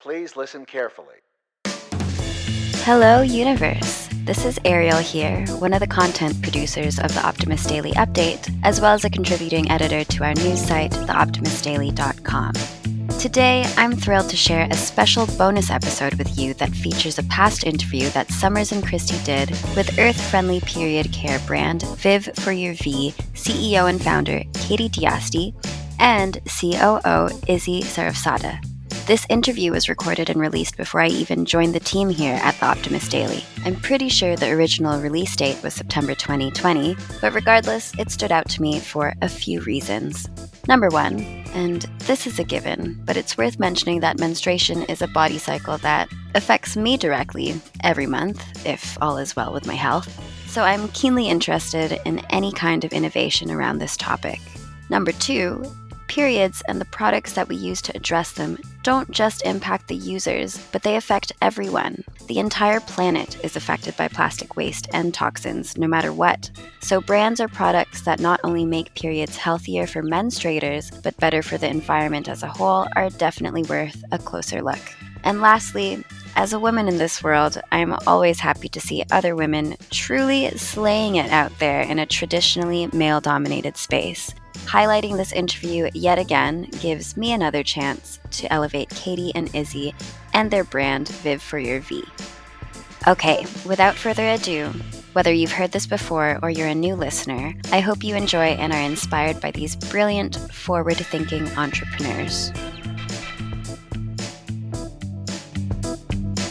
Please listen carefully. Hello, universe. This is Arielle here, one of the content producers of the Optimist Daily update, as well as a contributing editor to our news site, theoptimistdaily.com. Today, I'm thrilled to share a special bonus episode with you that features a past interview that Summers and Christie did with earth-friendly period care brand Viv for Your V CEO and founder Katie Diasti and COO Izzy Sarrafzadeh. This interview was recorded and released before I even joined the team here at the Optimist Daily. I'm pretty sure the original release date was September 2020, but regardless, it stood out to me for a few reasons. Number one, and this is a given, but it's worth mentioning that menstruation is a body cycle that affects me directly every month, if all is well with my health. So I'm keenly interested in any kind of innovation around this topic. Number two, periods and the products that we use to address them don't just impact the users, but they affect everyone. The entire planet is affected by plastic waste and toxins, no matter what. So brands or products that not only make periods healthier for menstruators, but better for the environment as a whole are definitely worth a closer look. And lastly, as a woman in this world, I'm always happy to see other women truly slaying it out there in a traditionally male-dominated space. Highlighting this interview yet again gives me another chance to elevate Katie and Izzy and their brand Viv for Your V. Okay, without further ado, whether you've heard this before or you're a new listener, I hope you enjoy and are inspired by these brilliant, forward-thinking entrepreneurs.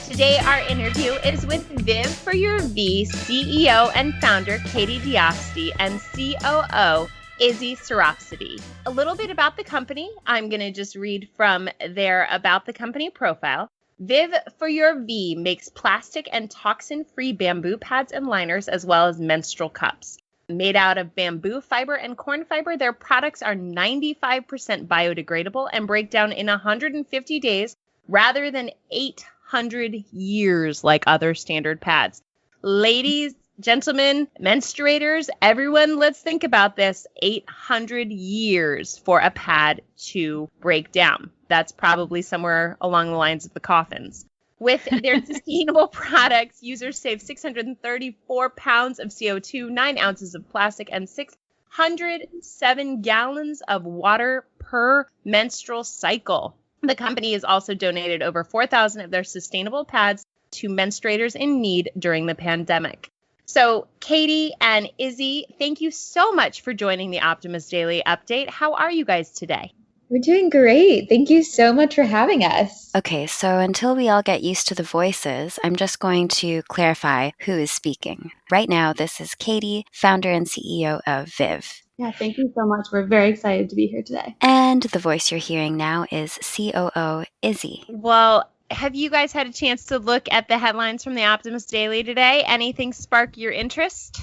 Today, our interview is with Viv for Your V CEO and founder Katie Diasti and COO Izzy Sarrafzadeh. A little bit about the company. I'm going to just read from their About the Company profile. Viv for Your V makes plastic and toxin-free bamboo pads and liners as well as menstrual cups. Made out of bamboo fiber and corn fiber, their products are 95% biodegradable and break down in 150 days rather than 800 years like other standard pads. Ladies, gentlemen, menstruators, everyone, let's think about this. 800 years for a pad to break down. That's probably somewhere along the lines of the coffins. With their sustainable products, users save 634 pounds of CO2, 9 ounces of plastic, and 607 gallons of water per menstrual cycle. The company has also donated over 4,000 of their sustainable pads to menstruators in need during the pandemic. So, Katie and Izzy, thank you so much for joining the Optimist Daily update. How are you guys today? We're doing great. Thank you so much for having us. Okay, so until we all get used to the voices, I'm just going to clarify who is speaking. Right now, this is Katie, founder and CEO of Viv. Yeah, thank you so much. We're very excited to be here today. And the voice you're hearing now is COO Izzy. Well, have you guys had a chance to look at the headlines from the Optimist Daily today? Anything spark your interest?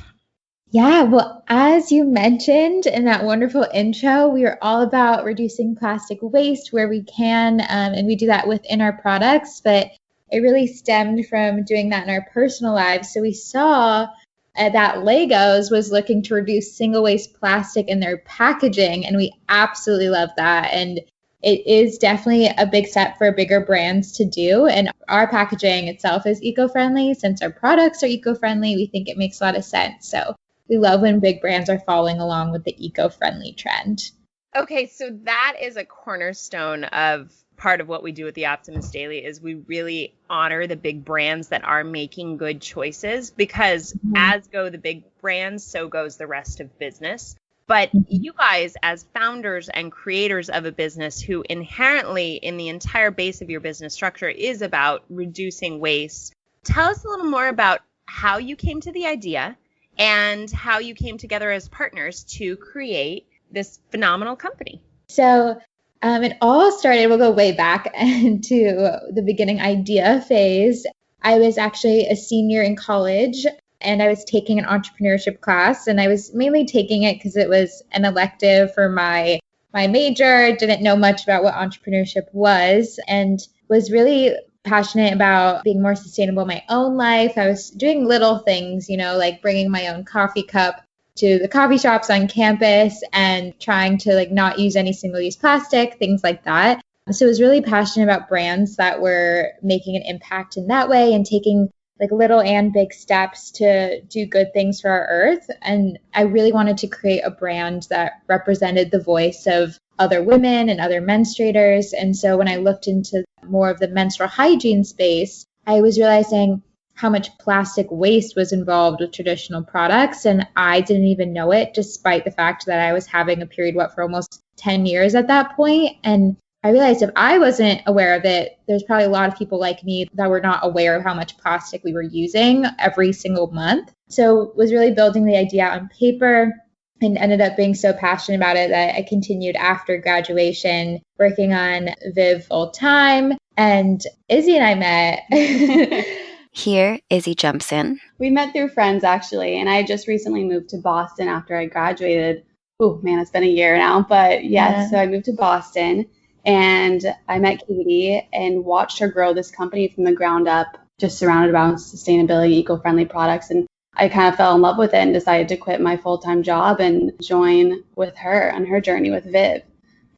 Yeah, well, as you mentioned in that wonderful intro, we are all about reducing plastic waste where we can, and we do that within our products, but it really stemmed from doing that in our personal lives. So we saw that Legos was looking to reduce single-use plastic in their packaging, and we absolutely love that. And it is definitely a big step for bigger brands to do. And our packaging itself is eco-friendly. Since our products are eco-friendly, we think it makes a lot of sense. So we love when big brands are following along with the eco-friendly trend. Okay, so that is a cornerstone of part of what we do at the Optimist Daily is we really honor the big brands that are making good choices because as go the big brands, so goes the rest of business. But you guys, as founders and creators of a business who inherently in the entire base of your business structure is about reducing waste, tell us a little more about how you came to the idea and how you came together as partners to create this phenomenal company. So it all started, we'll go way back into the beginning idea phase. I was actually a senior in college and I was taking an entrepreneurship class, and I was mainly taking it because it was an elective for my major. Didn't know much about what entrepreneurship was and was really passionate about being more sustainable in my own life. I was doing little things, like bringing my own coffee cup to the coffee shops on campus and trying to not use any single-use plastic, things like that. So I was really passionate about brands that were making an impact in that way and taking like little and big steps to do good things for our earth. And I really wanted to create a brand that represented the voice of other women and other menstruators. And so when I looked into more of the menstrual hygiene space, I was realizing how much plastic waste was involved with traditional products. And I didn't even know it, despite the fact that I was having a period, for almost 10 years at that point. And I realized if I wasn't aware of it, there's probably a lot of people like me that were not aware of how much plastic we were using every single month. So was really building the idea on paper and ended up being so passionate about it that I continued after graduation working on Viv full time. And Izzy and I met. Here, Izzy jumps in. We met through friends, actually, and I just recently moved to Boston after I graduated. Oh, man, it's been a year now. But yes, So I moved to Boston. And I met Katie and watched her grow this company from the ground up, just surrounded by sustainability, eco-friendly products. And I kind of fell in love with it and decided to quit my full-time job and join with her on her journey with Viv.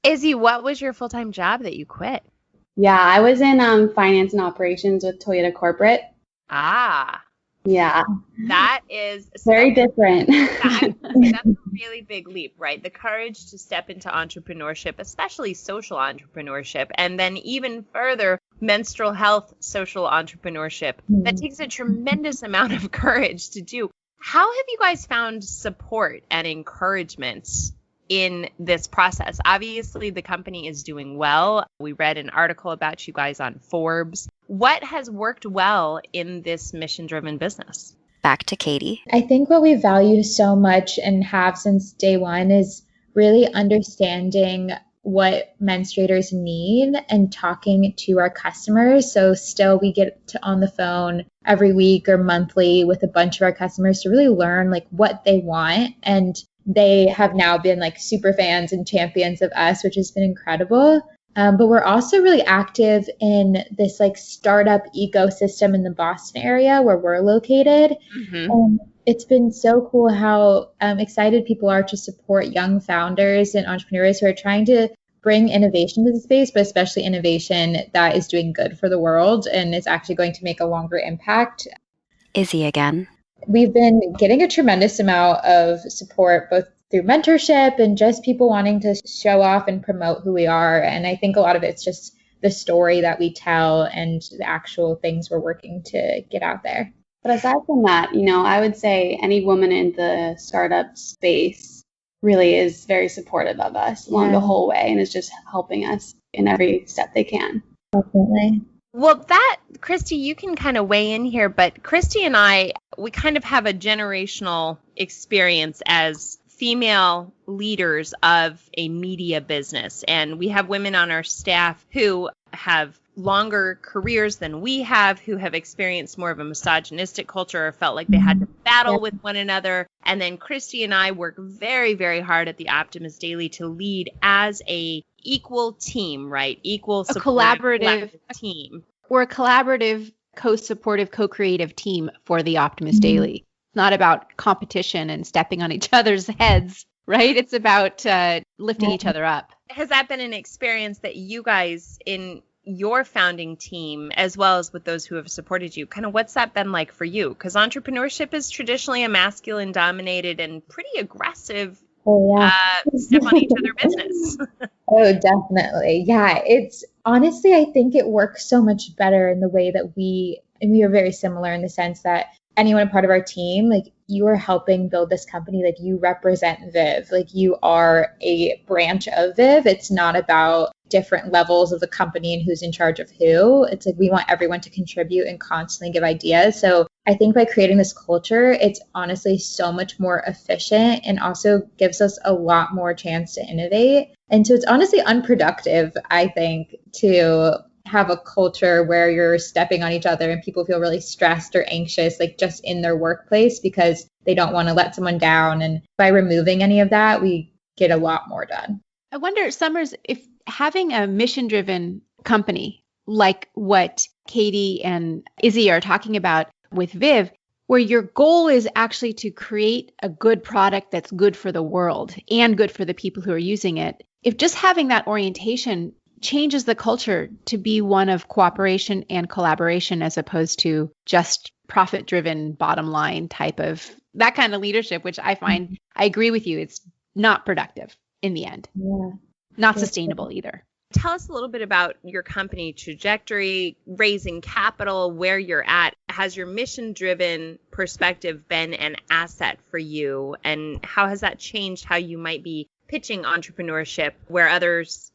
Izzy, what was your full-time job that you quit? Yeah, I was in finance and operations with Toyota Corporate. Ah. Yeah. That is very different. That's a really big leap, right? The courage to step into entrepreneurship, especially social entrepreneurship, and then even further, menstrual health social entrepreneurship. That takes a tremendous amount of courage to do. How have you guys found support and encouragement in this process? Obviously, the company is doing well. We read an article about you guys on Forbes. What has worked well in this mission-driven business? Back to Katie. I think what we value so much and have since day one is really understanding what menstruators need and talking to our customers. So still we get on the phone every week or monthly with a bunch of our customers to really learn like what they want. And they have now been like super fans and champions of us, which has been incredible. But we're also really active in this like startup ecosystem in the Boston area where we're located. It's been so cool how excited people are to support young founders and entrepreneurs who are trying to bring innovation to the space, but especially innovation that is doing good for the world and is actually going to make a longer impact. Izzy again. We've been getting a tremendous amount of support, both through mentorship and just people wanting to show off and promote who we are. And I think a lot of it's just the story that we tell and the actual things we're working to get out there. But aside from that, I would say any woman in the startup space really is very supportive of us along the whole way and is just helping us in every step they can. Definitely. Well, Christy, you can kind of weigh in here, but Christy and I, we kind of have a generational experience as female leaders of a media business. And we have women on our staff who have longer careers than we have, who have experienced more of a misogynistic culture or felt like they had to battle with one another. And then Christy and I work very, very hard at the Optimist Daily to lead as a equal team, right? Equal collaborative team. We're a collaborative, co-supportive, co-creative team for the Optimist Daily. It's not about competition and stepping on each other's heads, right? It's about lifting each other up. Has that been an experience that you guys in your founding team, as well as with those who have supported you, kind of what's that been like for you? Because entrepreneurship is traditionally a masculine dominated and pretty aggressive step on each other business. Oh, definitely. Yeah. It's honestly, I think it works so much better in the way that we are very similar in the sense that anyone a part of our team, like you are helping build this company, like you represent Viv, like you are a branch of Viv. It's not about different levels of the company and who's in charge of who. It's like we want everyone to contribute and constantly give ideas. So I think by creating this culture, it's honestly so much more efficient and also gives us a lot more chance to innovate. And so it's honestly unproductive, I think, to have a culture where you're stepping on each other and people feel really stressed or anxious, like just in their workplace because they don't want to let someone down. And by removing any of that, we get a lot more done. I wonder, Summers, if having a mission-driven company like what Katie and Izzy are talking about with Viv, where your goal is actually to create a good product that's good for the world and good for the people who are using it, if just having that orientation changes the culture to be one of cooperation and collaboration as opposed to just profit-driven bottom line type of that kind of leadership, which I find, I agree with you, it's not productive in the end. Yeah. Not sustainable either. Tell us a little bit about your company trajectory, raising capital, where you're at. Has your mission-driven perspective been an asset for you? And how has that changed how you might be pitching entrepreneurship where others,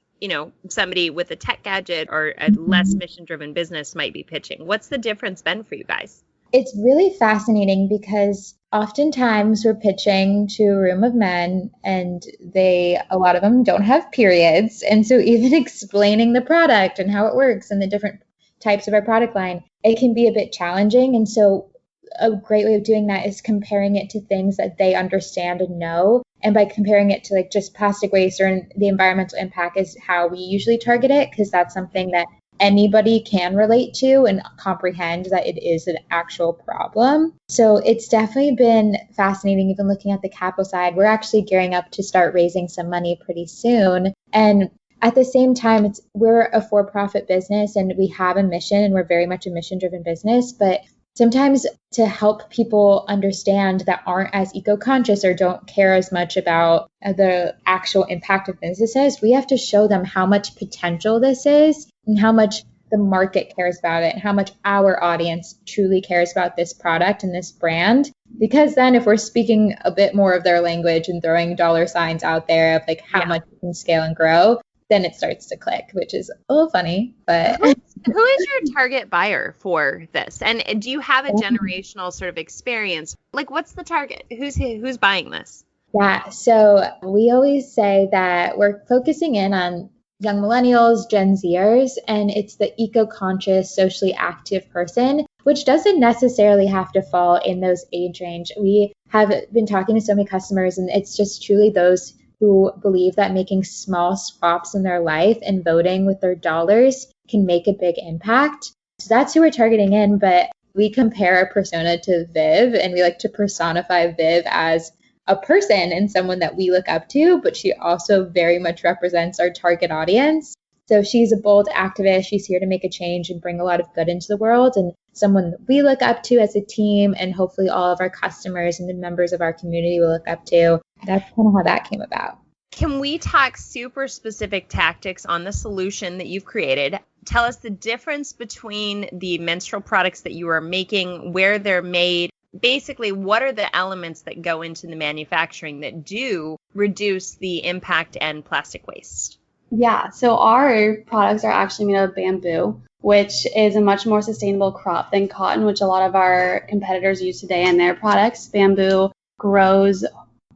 somebody with a tech gadget or a less mission-driven business might be pitching? What's the difference been for you guys? It's really fascinating because oftentimes we're pitching to a room of men and a lot of them don't have periods. And so even explaining the product and how it works and the different types of our product line, it can be a bit challenging. And so a great way of doing that is comparing it to things that they understand and know. And by comparing it to like just plastic waste or the environmental impact is how we usually target it, because that's something that anybody can relate to and comprehend that it is an actual problem. So it's definitely been fascinating, even looking at the capital side. We're actually gearing up to start raising some money pretty soon. And at the same time, we're a for-profit business and we have a mission and we're very much a mission-driven business. But sometimes to help people understand that aren't as eco-conscious or don't care as much about the actual impact of businesses, we have to show them how much potential this is and how much the market cares about it and how much our audience truly cares about this product and this brand. Because then if we're speaking a bit more of their language and throwing dollar signs out there of like how much you can scale and grow, then it starts to click, which is a little funny. But who is your target buyer for this? And do you have a generational sort of experience? Like, what's the target? Who's buying this? Yeah, so we always say that we're focusing in on young millennials, Gen Zers, and it's the eco-conscious, socially active person, which doesn't necessarily have to fall in those age range. We have been talking to so many customers, and it's just truly those who believe that making small swaps in their life and voting with their dollars can make a big impact. So that's who we're targeting in, but we compare our persona to Viv, and we like to personify Viv as a person and someone that we look up to, but she also very much represents our target audience. So she's a bold activist. She's here to make a change and bring a lot of good into the world, and someone that we look up to as a team, and hopefully all of our customers and the members of our community will look up to. That's kind of how that came about. Can we talk super specific tactics on the solution that you've created? Tell us the difference between the menstrual products that you are making, where they're made. Basically, what are the elements that go into the manufacturing that do reduce the impact and plastic waste? Yeah, so our products are actually made of bamboo, which is a much more sustainable crop than cotton, which a lot of our competitors use today in their products. Bamboo grows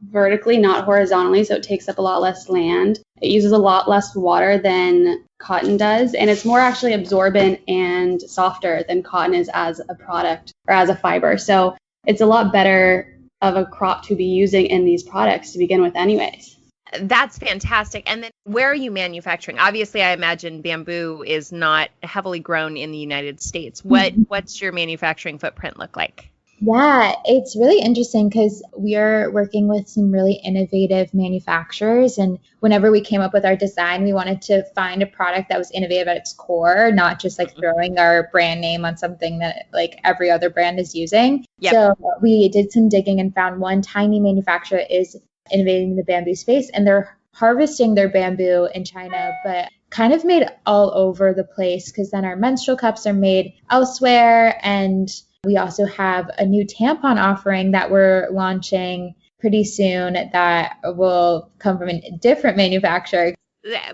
vertically, not horizontally, so it takes up a lot less land. It uses a lot less water than cotton does, and it's more actually absorbent and softer than cotton is as a product or as a fiber. So it's a lot better of a crop to be using in these products to begin with anyways. That's fantastic. And then where are you manufacturing? Obviously, I imagine bamboo is not heavily grown in the United States. What's your manufacturing footprint look like? Yeah, it's really interesting because we are working with some really innovative manufacturers. And whenever we came up with our design, we wanted to find a product that was innovative at its core, not just like throwing our brand name on something that like every other brand is using. Yep. So we did some digging and found one tiny manufacturer is innovating in the bamboo space, and they're harvesting their bamboo in China, but kind of made all over the place because then our menstrual cups are made elsewhere. And we also have a new tampon offering that we're launching pretty soon that will come from a different manufacturer.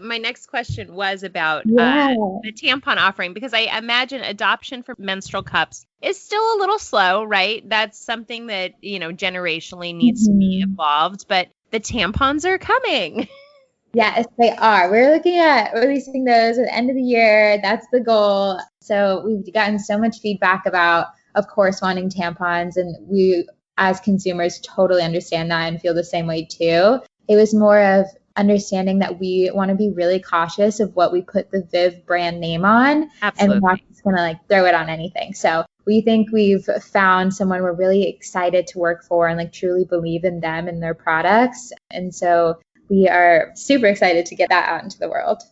My next question was about the tampon offering, because I imagine adoption for menstrual cups is still a little slow, right? That's something that, generationally needs to be evolved, but the tampons are coming. Yes, they are. We're looking at releasing those at the end of the year. That's the goal. So we've gotten so much feedback about, of course, wanting tampons, and we as consumers totally understand that and feel the same way too. It was more of understanding that we want to be really cautious of what we put the Viv brand name on. Absolutely. And we're not just going to throw it on anything. So we think we've found someone we're really excited to work for and truly believe in them and their products. And so we are super excited to get that out into the world.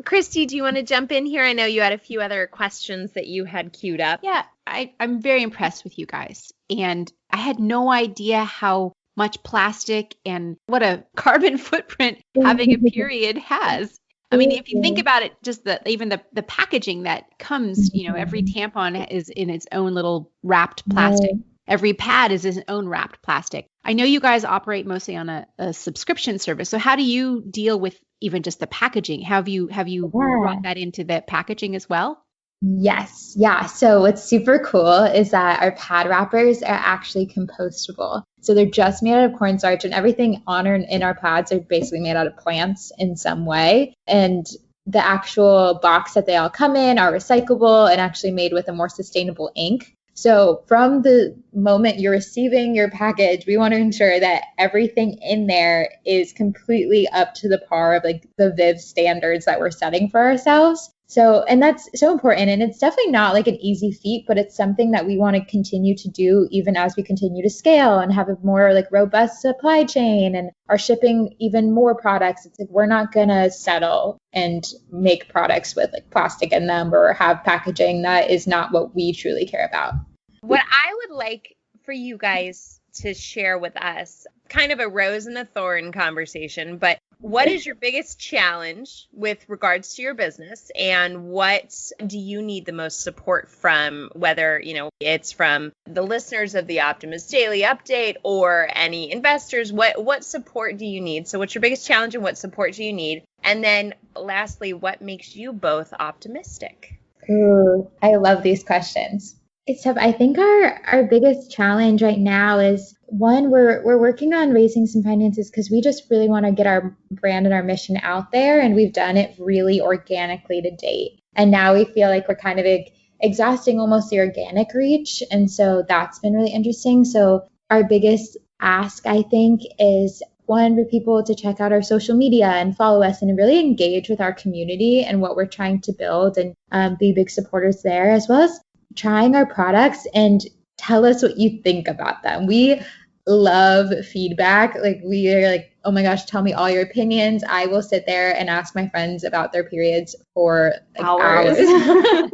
Christy, do you want to jump in here? I know you had a few other questions that you had queued up. Yeah, I'm very impressed with you guys. And I had no idea how much plastic and what a carbon footprint having a period has. I mean, if you think about it, just even the packaging that comes, every tampon is in its own little wrapped plastic. Right. Every pad is its own wrapped plastic. I know you guys operate mostly on a subscription service. So how do you deal with even just the packaging? Have you brought that into the packaging as well? Yes. Yeah. So what's super cool is that our pad wrappers are actually compostable. So they're just made out of cornstarch, and everything on or in our pads are basically made out of plants in some way. And the actual box that they all come in are recyclable and actually made with a more sustainable ink. So from the moment you're receiving your package, we want to ensure that everything in there is completely up to the par of like the Viv standards that we're setting for ourselves. So, and that's so important. And it's definitely not like an easy feat, but it's something that we want to continue to do even as we continue to scale and have a more like robust supply chain and are shipping even more products. It's like, we're not going to settle and make products with like plastic in them or have packaging that is not what we truly care about. What I would like for you guys to share with us, kind of a rose and a thorn conversation, but what is your biggest challenge with regards to your business, and what do you need the most support from, whether, it's from the listeners of the Optimist Daily Update or any investors? What support do you need? So what's your biggest challenge and what support do you need? And then lastly, what makes you both optimistic? Ooh, I love these questions. It's tough. I think our biggest challenge right now is, one, we're working on raising some finances because we just really want to get our brand and our mission out there, and we've done it really organically to date. And now we feel like we're kind of exhausting almost the organic reach, and so that's been really interesting. So our biggest ask, I think, is one, for people to check out our social media and follow us and really engage with our community and what we're trying to build, and be big supporters there, as well as trying our products and tell us what you think about them. We love feedback. Like, we are like, oh my gosh, tell me all your opinions. I will sit there and ask my friends about their periods for like hours. It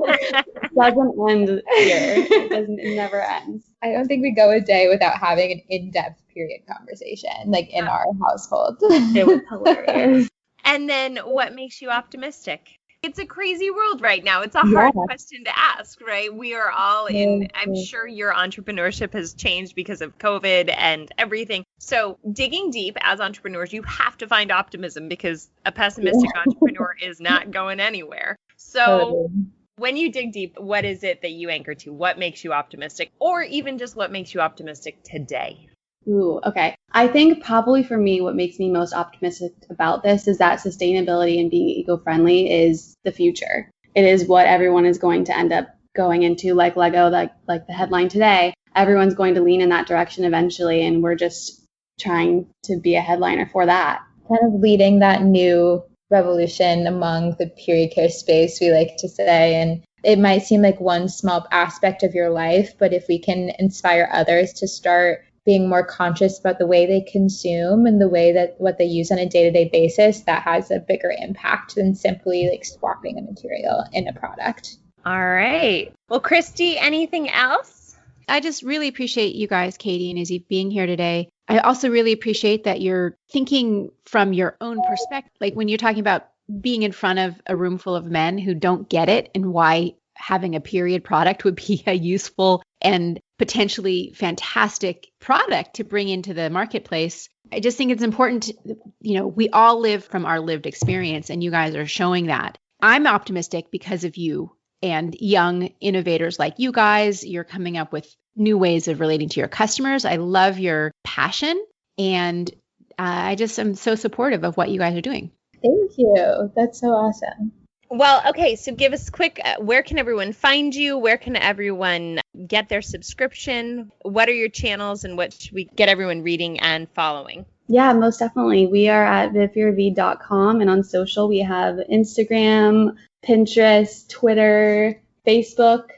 doesn't end here. It never ends. I don't think we go a day without having an in-depth period conversation, like in our household. It was hilarious. And then what makes you optimistic? It's a crazy world right now. It's a hard question to ask, right? We are all in, I'm sure your entrepreneurship has changed because of COVID and everything. So digging deep as entrepreneurs, you have to find optimism, because a pessimistic entrepreneur is not going anywhere. So when you dig deep, what is it that you anchor to? What makes you optimistic? Or even just what makes you optimistic today? Ooh, okay. I think probably for me, what makes me most optimistic about this is that sustainability and being eco-friendly is the future. It is what everyone is going to end up going into, like Lego, like the headline today. Everyone's going to lean in that direction eventually, and we're just trying to be a headliner for that. Kind of leading that new revolution among the period care space, we like to say. And it might seem like one small aspect of your life, but if we can inspire others to start being more conscious about the way they consume and the way that what they use on a day-to-day basis, that has a bigger impact than simply like swapping a material in a product. All right. Well, Christy, anything else? I just really appreciate you guys, Katie and Izzy, being here today. I also really appreciate that you're thinking from your own perspective. Like when you're talking about being in front of a room full of men who don't get it and why having a period product would be a useful and potentially fantastic product to bring into the marketplace. I just think it's important to, we all live from our lived experience, and you guys are showing that. I'm optimistic because of you and young innovators like you guys. You're coming up with new ways of relating to your customers. I love your passion, and I just am so supportive of what you guys are doing. Thank you. That's so awesome. Well, okay, so give us quick, where can everyone find you? Where can everyone get their subscription? What are your channels, and what should we get everyone reading and following? Yeah, most definitely. We are at vivyourv.com, and on social we have Instagram, Pinterest, Twitter, Facebook,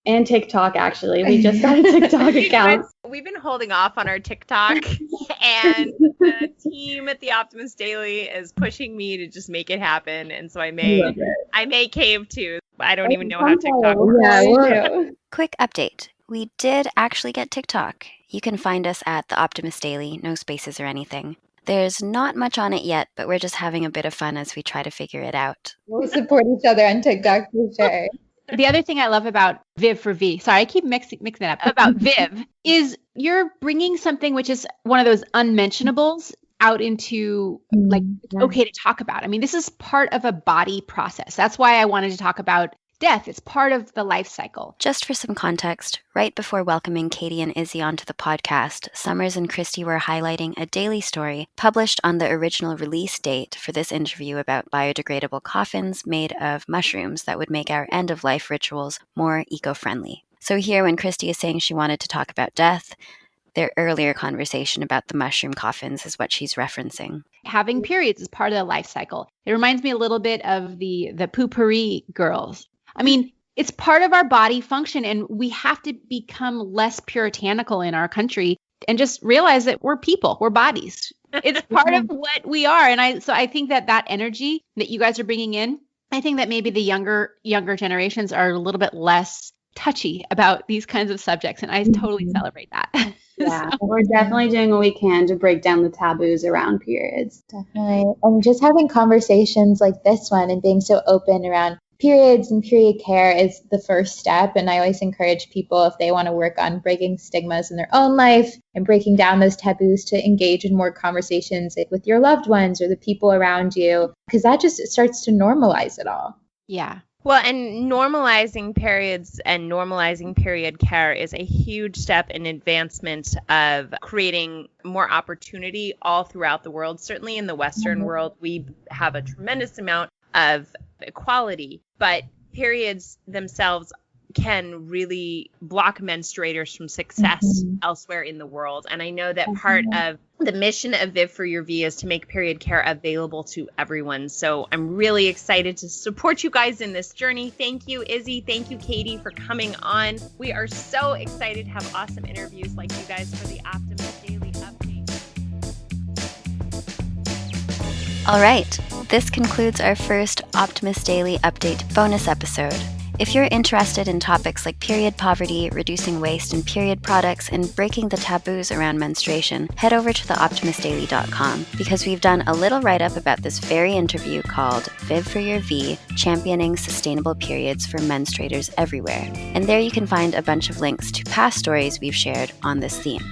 and TikTok, actually. We just got a TikTok account. we've been holding off on our TikTok, and the team at the Optimist Daily is pushing me to just make it happen. And so I may cave too. I don't even know how TikTok works. Yeah, Quick update. We did actually get TikTok. You can find us at the Optimist Daily, no spaces or anything. There's not much on it yet, but we're just having a bit of fun as we try to figure it out. We'll support each other on TikTok for sure. The other thing I love about Viv for V, sorry, I keep mixing it up, about Viv, is you're bringing something which is one of those unmentionables out into like, it's okay to talk about. I mean, this is part of a body process. That's why I wanted to talk about death. It's part of the life cycle. Just for some context, right before welcoming Katie and Izzy onto the podcast, Summers and Christy were highlighting a daily story published on the original release date for this interview about biodegradable coffins made of mushrooms that would make our end-of-life rituals more eco-friendly. So here, when Christy is saying she wanted to talk about death, their earlier conversation about the mushroom coffins is what she's referencing. Having periods is part of the life cycle. It reminds me a little bit of the poopery girls. I mean, it's part of our body function, and we have to become less puritanical in our country and just realize that we're people, we're bodies. It's part of what we are. And I think that energy that you guys are bringing in, I think that maybe the younger generations are a little bit less touchy about these kinds of subjects, and I totally celebrate that. Yeah, we're definitely doing what we can to break down the taboos around periods. Definitely. And just having conversations like this one and being so open around periods and period care is the first step. And I always encourage people, if they want to work on breaking stigmas in their own life and breaking down those taboos, to engage in more conversations with your loved ones or the people around you, because that just starts to normalize it all. Yeah. Well, and normalizing periods and normalizing period care is a huge step in advancement of creating more opportunity all throughout the world. Certainly in the Western world, we have a tremendous amount of equality, but periods themselves can really block menstruators from success elsewhere in the world. And I know that part of the mission of Viv for Your V is to make period care available to everyone. So I'm really excited to support you guys in this journey. Thank you, Izzy. Thank you, Katie, for coming on. We are so excited to have awesome interviews like you guys for the Optimist Daily Update. All right, this concludes our first Optimist Daily Update bonus episode. If you're interested in topics like period poverty, reducing waste in period products, and breaking the taboos around menstruation, head over to theoptimistdaily.com, because we've done a little write-up about this very interview called Viv for Your V, Championing Sustainable Periods for Menstruators Everywhere. And there you can find a bunch of links to past stories we've shared on this theme.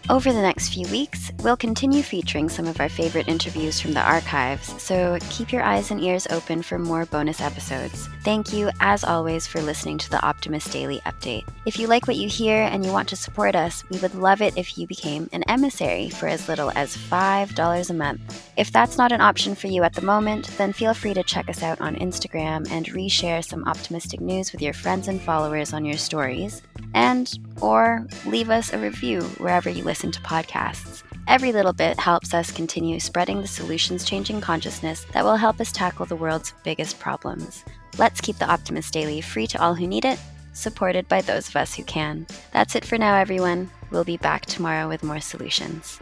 Over the next few weeks, we'll continue featuring some of our favorite interviews from the archives, so keep your eyes and ears open for more bonus episodes. Thank you, as always, for listening to the Optimist Daily Update. If you like what you hear and you want to support us, we would love it if you became an emissary for as little as $5 a month. If that's not an option for you at the moment, then feel free to check us out on Instagram and reshare some optimistic news with your friends and followers on your stories, or leave us a review wherever you listen to podcasts. Every little bit helps us continue spreading the solutions-changing consciousness that will help us tackle the world's biggest problems. Let's keep the Optimist Daily free to all who need it, supported by those of us who can. That's it for now, everyone. We'll be back tomorrow with more solutions.